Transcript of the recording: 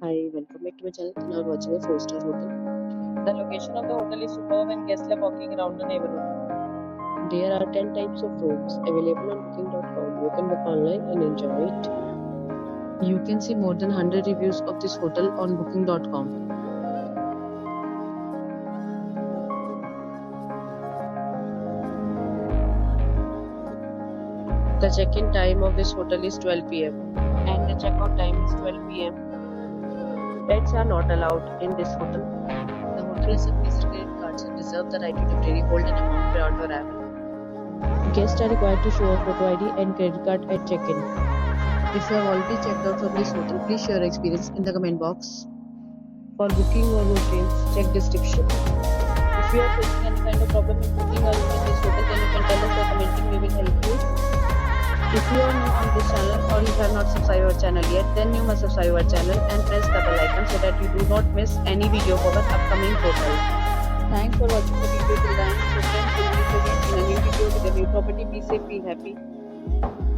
Hi, welcome back to my channel. Now we're watching a 4-star hotel. The location of the hotel is superb and guests love walking around the neighborhood. There are 10 types of rooms available on booking.com. You can book online and enjoy it. You can see more than 100 reviews of this hotel on booking.com. The check-in time of this hotel is 12 p.m. and the check-out time is 12 p.m. Pets are not allowed in this hotel. The hotel accepts credit cards and reserves the right to temporarily hold an amount prior to arrival. Guests are required to show a photo ID and credit card at check-in. If you have already checked out from this hotel, please share your experience in the comment box. For booking or hotels, check description. If you are facing any kind of problem in booking a room in this hotel, then you can tell us by commenting. We will help you. If you are new on this channel or you have not subscribed our channel yet, then you must subscribe our channel and press the bell icon so that you do not miss any video of our upcoming hotel. Thanks for watching the video till the end. So friends, we'll meet again in a new video with a new property. Be safe, be happy.